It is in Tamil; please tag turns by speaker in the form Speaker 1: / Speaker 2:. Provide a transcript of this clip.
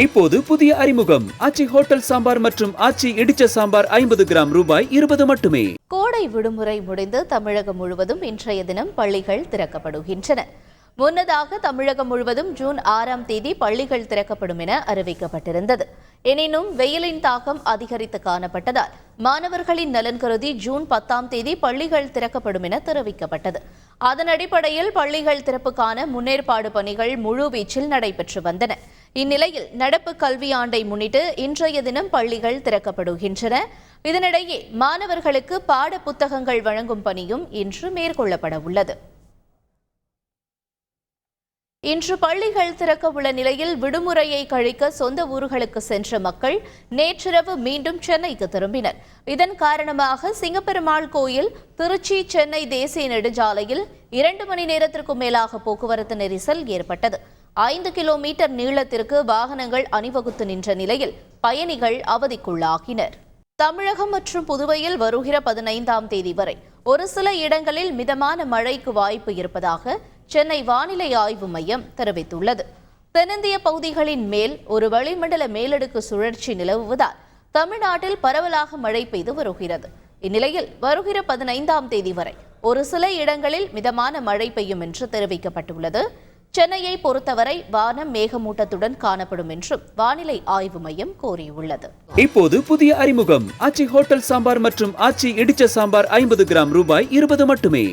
Speaker 1: இப்போது புதிய அறிமுகம் ஆச்சி ஹோட்டல் சாம்பார் மற்றும் ஆச்சி இடிச்ச சாம்பார் 50 கிராம் ரூபாய் 20 மட்டுமே.
Speaker 2: கோடை விடுமுறை முடிந்து தமிழகம் முழுவதும் இன்றைய தினம் பள்ளிகள் திறக்கப்படுகின்றன. முன்னதாக தமிழகம் முழுவதும் ஜூன் 6ஆம் தேதி பள்ளிகள் திறக்கப்படும் என அறிவிக்கப்பட்டிருந்தது. எனினும் வெயிலின் தாக்கம் அதிகரித்து காணப்பட்டதால் மாணவர்களின் நலன் கருதி ஜூன் 10ஆம் தேதி பள்ளிகள் திறக்கப்படும் என தெரிவிக்கப்பட்டது. அதன் அடிப்படையில் பள்ளிகள் திறப்புக்கான முன்னேற்பாடு பணிகள் முழுவீச்சில் நடைபெற்று வந்தன. இந்நிலையில் நடப்பு கல்வியாண்டை முன்னிட்டு இன்றைய தினம் பள்ளிகள் திறக்கப்படுகின்றன. இதனிடையே மாணவர்களுக்கு பாட புத்தகங்கள் வழங்கும் பணியும் இன்று மேற்கொள்ளப்பட உள்ளது. இன்று பள்ளிகள் திறக்க உள்ள நிலையில் விடுமுறையை கழிக்க சொந்த ஊர்களுக்கு சென்ற மக்கள் நேற்றிரவு மீண்டும் சென்னைக்கு திரும்பினர். இதன் காரணமாக சிங்கப்பெருமாள் கோயில் திருச்சி சென்னை தேசிய நெடுஞ்சாலையில் 2 மணி நேரத்திற்கும் மேலாக போக்குவரத்து நெரிசல் ஏற்பட்டது. 5 கிலோமீட்டர் நீளத்திற்கு வாகனங்கள் அணிவகுத்து நின்ற நிலையில் பயணிகள் அவதிக்குள்ளாகினர். தமிழகம் மற்றும் புதுவையில் வருகிற 15ஆம் தேதி வரை ஒரு சில இடங்களில் மிதமான மழைக்கு வாய்ப்பு இருப்பதாக சென்னை வானிலை ஆய்வு மையம் தெரிவித்துள்ளது. தென்னிந்திய பகுதிகளின் மேல் ஒரு வளிமண்டல மேலடுக்கு சுழற்சி நிலவுவதால் தமிழ்நாட்டில் பரவலாக மழை பெய்து வருகிறது. இந்நிலையில் வருகிற 15ஆம் தேதி வரை ஒரு சில இடங்களில் மிதமான மழை பெய்யும் என்று தெரிவிக்கப்பட்டுள்ளது. சென்னையை பொறுத்தவரை வானம் மேகமூட்டத்துடன் காணப்படும் என்றும் வானிலை ஆய்வு மையம் கூறியுள்ளது.
Speaker 1: இப்போது புதிய அறிமுகம் ஆச்சி ஹோட்டல் சாம்பார் மற்றும் ஆச்சி இடிச்ச சாம்பார் 50 கிராம் ரூபாய் 20 மட்டுமே.